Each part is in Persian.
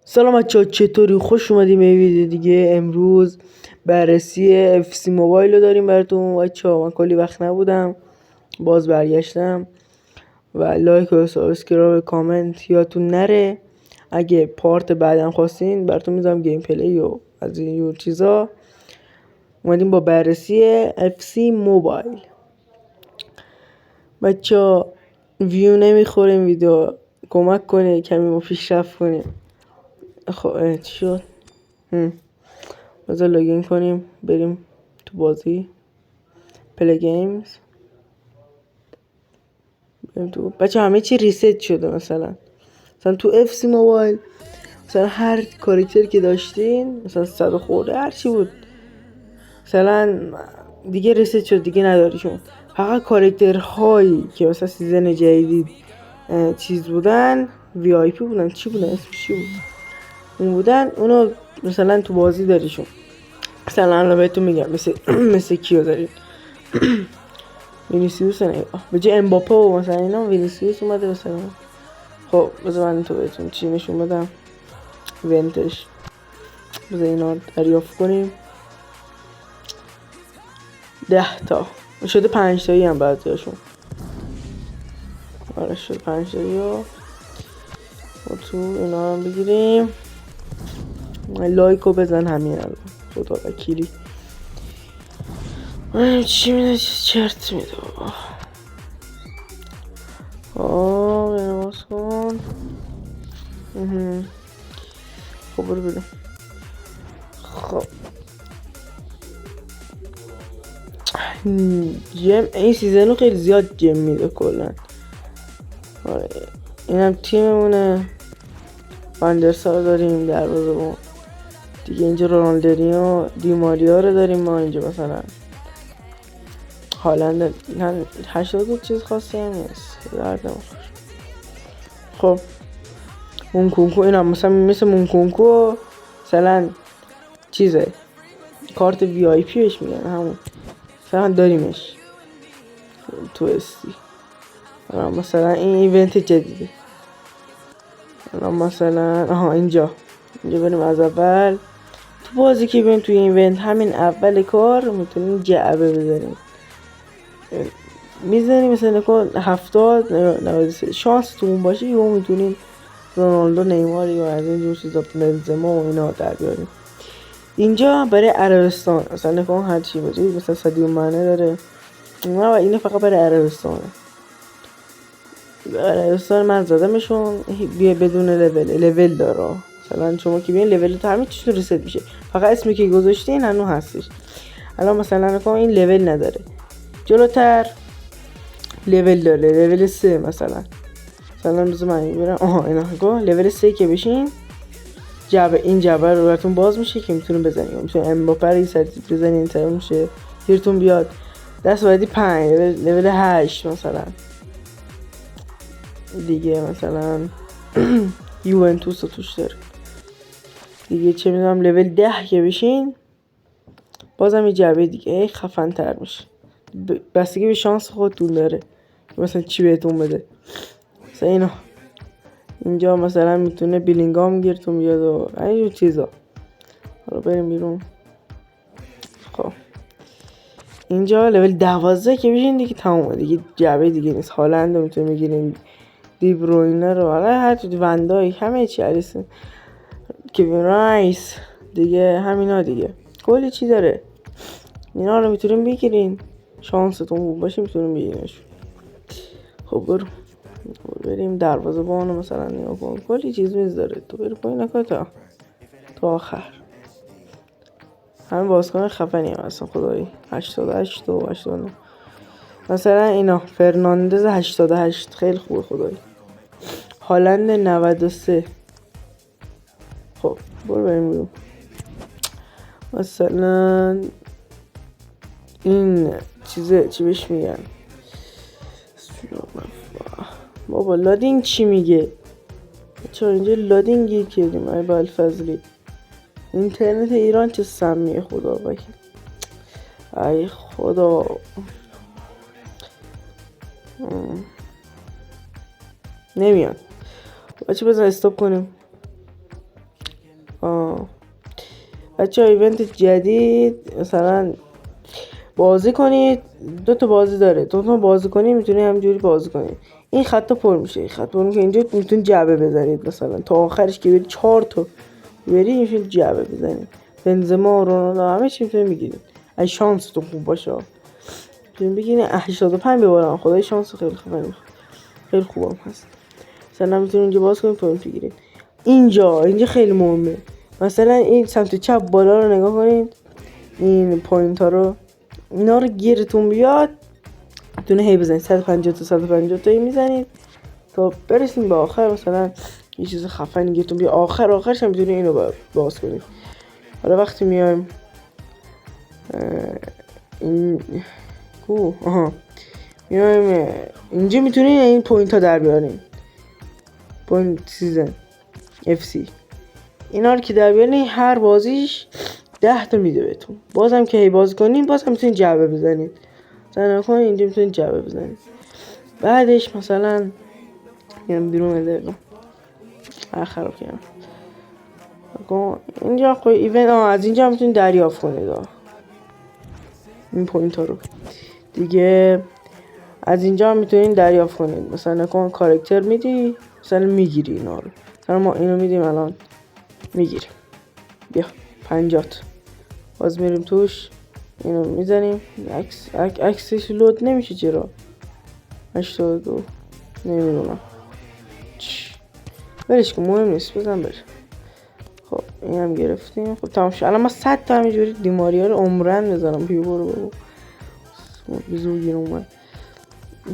سلام بچه‌ها، چطوری؟ خوش اومدیم به ویدیو دیگه. امروز بررسی اف سی موبایل رو داریم براتون بچه‌ها. من کلی وقت نبودم، باز برگشتم و لایک و سابسکرایب و کامنت یادتون نره. اگه پارت بعدم خواستین براتون میذارم گیم پلی و از این جور چیزا. اومدیم با بررسی اف سی موبایل. بچه‌ها ویو نمیخوره این ویدیو، کمک کنه کمی ما پیشرفت کنیم. خب چی شد؟ بذار لاگین کنیم بریم تو بازی پلی گیمز. بریم تو بچه همه چی ریست شده. مثلا تو اف سی موبایل مثلا هر کاراکتری که داشتین مثلا 100 خورده هر چی بود مثلا دیگه ریست شد، دیگه نداریشون. فقط کاراکترهایی که مثلا سیزن جدید چیز بودن، وی آی پی بودن، چی بودن اسمش چی بود اون بودن، اونو مثلا تو بازی داریشون. مثلا الان بهتون میگم مثل کیو دارید. وینیسیوس نگاه به جای امباپه و مثلا اینا وینیسیوس اومده مثلا. خب بذار من تو بهتون چی نشون بدم ونتش. بذار اینا دریافت کنیم. 10 تا شده، 5 تایی هم بعضیاشون. آره شده 5 تایی و تو اینا هم بگیریم. لایکو بزن همین الان، خدا وکیلی. چی میده چرت میده بابا. اینو باز کن. خب برو بریم. خب جم این سیزن رو خیلی زیاد جم میده کلن. آره اینم تیممونه. واندرسار داریم دروازه‌بان دیگه. اینجا رونالدینیو دیماریا رو داریم ما اینجا. مثلا هالند 80 چیز خاصی هم نیست، درد نمیخوره. خب مونکونکو اینم مثلا مثل مونکونکو مثلا چیزه کارت وی آی پی بهش میگن، همون مثلا داریمش تو استی. مثلا این ایونت جدیده. مثلا اینجا بریم از اول تو بازی که بریم توی ایونت. همین اول کار میتونیم جعبه بزنیم. میزنیم مثلا کن 70 شانس تو اون باشه یا میتونیم رونالدو نیمار یا از این جور چیزا بنزما و اینا در بیاریم. اینجا برای عربستان مثلا کن هر چی باشه، مثلا سادیو مانه داره و اینه فقط برای عربستانه. عربستان من زدمشون بیا بدون لول داره. مثلا شما که بیاین لول تو همین چیزتون ریست میشه، فقط اسمی که گذاشتین هنوز هستش. الان مثلا نکن این لول نداره، جلوتر لول داره، لول 3 مثلا بذار من برم. اینا نگاه لول 3 که بشین جعبه، این جعبه رو براتون باز میشه که میتونین بزنید. میتونین امباپه رو بزنین تموم میشه، گیرتون بیاد. دست بعدی 5 لول 8 مثلا دیگه. مثلا یوونتوس رو توش داره دیگه. چه میدونم لول 10 که بشین بازم یه جعبه دیگه خفن تر میشه. بستگی به شانس خودتون داره مثلا چی بهتون بده. مثلا اینا اینجا مثلا میتونه بیلینگام گیرتون بیاد و اینجور چیزا. حالا بریم بیرون. خب اینجا لول 12 که بشین دیگه تمومه دیگه، جعبه دیگه نیست. هالند رو میتونه بگیرین، دی بروینه رو، حالا هر چی، وندای، همه چی، الیسون، کوین رایس دیگه، همینا دیگه. کلی چی داره. اینا رو میتونین بگیرین، شانستون خوب باشه میتونین بگیرینش. خب بریم دروازه‌بان مثلا نگاه کن، کلی چیز میز داره. تو برو پایین نکن تا آخر. همین بازیکن خفنی هم هستن خدایی. 88 و 89 مثلا اینا. فرناندز 88 خیلی خوبه خدایی. هالند 93. خب بریم بیرون. مثلا این چیزه چی بهش میگن بابا، لادینگ چی میگه؟ چرا اینجا لادینگ گیر کردیم؟ ای بالفضلی اینترنت ایران چه سمیه خدا وکیل. ای خدا. نمیاد بچه، بزن استاپ کنیم. بچه ها ایونت جدید مثلا بازی کنید، 2 بازی داره، 2 بازی کنید میتونی همجوری بازی کنید. این خطا پر میشه، این خط پر میشه، اینجا میتونید جعبه بزنید مثلا تا آخرش که بری 4 تا بری میتونید جعبه بزنید. بنزما رونالدو همه چی میتونید میگیرید اگه شانستون خوب باشه. میتونید بگیرید 85 ببرن، خدای شانس خیلی خوبه، خیلی خوبم هست. مثلا میتونید اینجا باز کنید پوینت بگیرید. اینجا خیلی مهمه، مثلا این سمت چپ بالا رو نگاه کنید، این پوینت ها رو، اینا رو گیرتون بیاد میتونه هی بزنید 150 تا 150 تا میزنید تا برسیم به آخر. مثلا یه چیز خفنی گیرتون بیاد آخرش هم میتونه اینو باز کنید. حالا وقتی میایم این میایم اینجا میتونید این پوینت ها در بیارین، پوینت سیزن FC اینا رو که در بیارین هر بازیش 10 تا میده بهتون. بازم که هی باز کنین بازم میتونید جعبه بزنید، مثلا نکنین اینجا میتونید جعبه بزنید. بعدش مثلا میام بیرون دقیقا خراب کردم اینجا خب ایونت از اینجا میتونید دریافت کنید این پوینت ها رو دیگه. از اینجا میتونید دریافت کنید، مثلا نکن کاراکتر میدی مثلا میگیری اینا رو، مثلا ما اینو میدیم الان میگیریم، بیا 50 تا باز میریم توش اینو میزنیم. عکسش لود نمیشه چرا 82 نمیدونم برش کن مهم نیست بزن بره. خب این هم گرفتیم. خب تمام شد. الان ما 100 تا همینجوری دیماری ها رو عمرن بزنم. بیا برو بابا بیزو گیر اومد.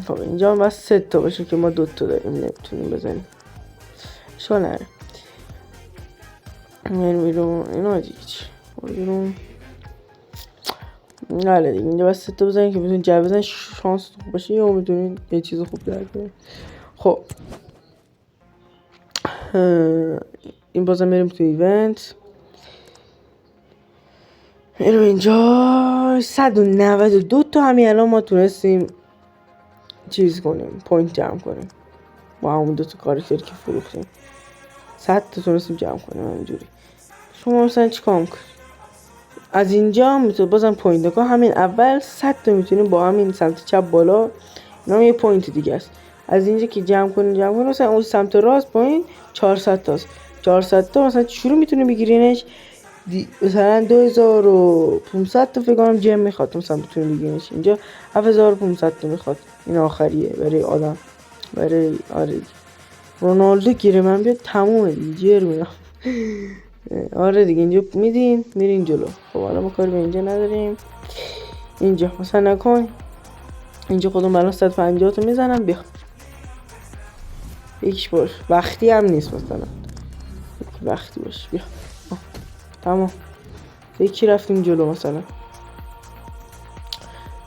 خب اینجا هم بس 3 تا باشه که ما 2 تا داریم نمیتونیم بزنیم. شو نره من بیرون اینا دیگه چی بیرون نه دیگه. اینجا بس 3 تا بزنیم که بتونید جعبه بزنید شانس خوب باشه یا میتونید یه چیز خوب در بیارید. خب این بازم بریم تو ایونت. میرم اینجا 192 تا همین الان ما تونستیم چیز کنیم پوینت جمع کنیم با همون 2 تا کاراکتری که فروختیم. 100 تا تونستیم جمع کنیم همینجوری. شما مثلا چیکار میکنید؟ از اینجا میتونید بازم پوینت نگاه همین اول 100 تا میتونیم با همین سمت چپ بالا اینا یه پوینت دیگه است. از اینجا که جمع کنید مثلا اون سمت راست پایین 400 تاست. 400 تا مثلا شروع میتونید بگیرینش مثلا 2500 تا فکر کنم جم میخواد مثلا بتونید بگیرینش. اینجا 7500 تا میخواد. این آخریه برای آدم برای رونالدو گیره من بیاد تمومه دیگه جر میرم. آره دیگه اینجا میدین میرین جلو. خب حالا ما کاری به اینجا نداریم. اینجا مثلا نکن اینجا خودم الان 150 تا میزنم بیا یکیش باش وقتی هم نیست مثلا وقتی باش بیا تمام یکی رفتیم جلو. مثلا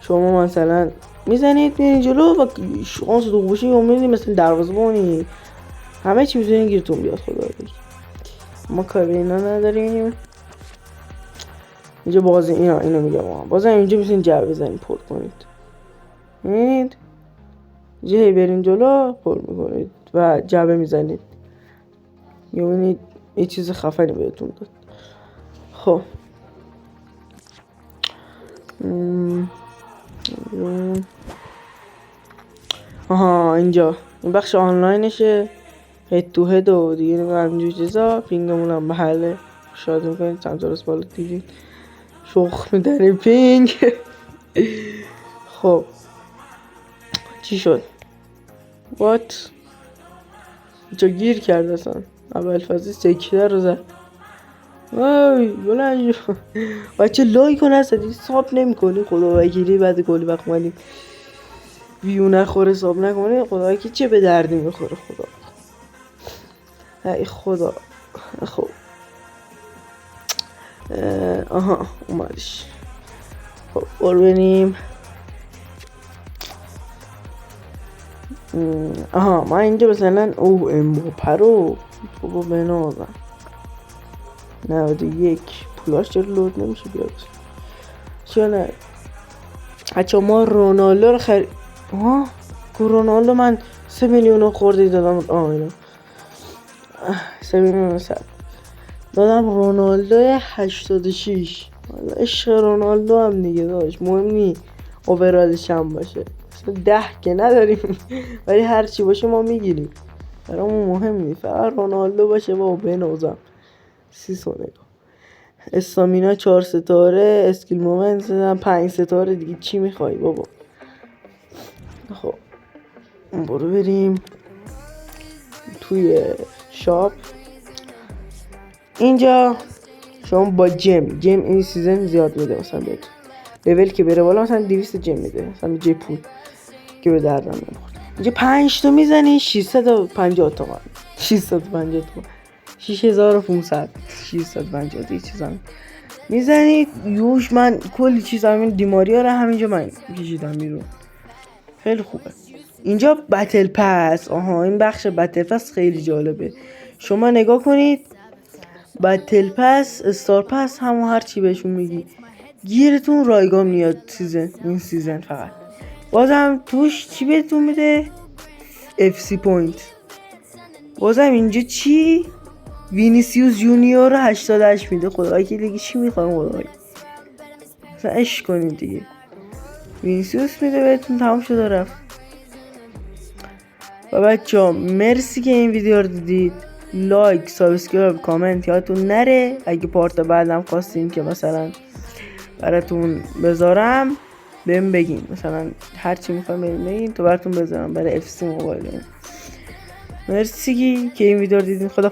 شما مثلا میزنید میرین جلو و شانس دو باشی یا میدید مثلا دروازه‌بانی همه چی میتونین گیرتون بیاد. خدا بگیر ما کار به اینا نداریم. اینجا بازی اینو میگم بازم اینجا میتونین جعبه بزنید پر کنید. اینجا هی برین جلو پر میکنید و جعبه میزنید یا ببینید یه چیز خفنی بهتون داد. خب اینجا این بخش آنلاینشه هد تو هد و دیگه همینجور چیزا. پینگمون هم بله شاید میکنید سمت راست بالا دیدید شخ میدنی پینگ. خب چی شد؟ وات چه گیر کرد اصلا اول فازی سکیده رو زد. وای بلند شو بچه لایک کن هست ساب نمی کنی خدا وکیلی بعد کلی وقت مالی ویو نخوره ساب نکنی خدا وکیلی چه به دردی میخوره خدا ای خدا. خب اومدش. خب بریم. ما اینجا مثلا امباپه رو بابا بنازم 91 پولاش چرا لود نمیشه بیاد چرا نه بچه ما رونالدو رو خرید رونالدو من 3 میلیون خورده دادم. اینو 3 میلیون 100 دادم رونالدو 86. والا عشق رونالدو هم دیگه داشت، مهم نی اوورالش هم باشه، 10 که نداریم ولی هرچی باشه ما میگیریم، برامون مهم نی، فقط رونالدو باشه با بنوزم. سیسو نگاه، استامینا 4 ستاره، اسکیل مومنت زدم 5 ستاره دیگه، چی میخوای بابا. خب برو بریم توی شاپ. اینجا شما با جم این سیزن زیاد میده، مثلا بهت لول که بره بالا مثلا 200 جم میده، مثلا جه پول که به دردم نمیخوره. اینجا 5 تا میزنی 650 تومن، 650 تومن 6500 650 تا چیزا میزنی یوش. من کلی چیز همین دیماریا رو همینجا من کشیدم بیرون، خیلی خوبه. اینجا بتل پس، این بخش بتل پس خیلی جالبه. شما نگاه کنید، بتل پس، استار پس، همون هر چی بهشون میگی، گیرتون رایگان میاد این سیزن فقط. بازم توش چی بهتون میده؟ FC پوینت. بازم اینجا چی؟ وینیسیوس جونیور 88 میده. خدایی که دیگه چی میخوایم خدایی، مثلا عشق کنید دیگه. وینیسیوس میده بهتون، تمام شده رفت. و بچه‌ها مرسی که این ویدیو رو دیدید. لایک، سابسکرایب، کامنت یادتون نره. اگه پارت بعدم خواستین که مثلا براتون بذارم بهم بگین، مثلا هر چی میخوایم بهم بگین تو براتون بذارم برای FC موبایل. مرسی که این ویدیو رو دیدین. خدا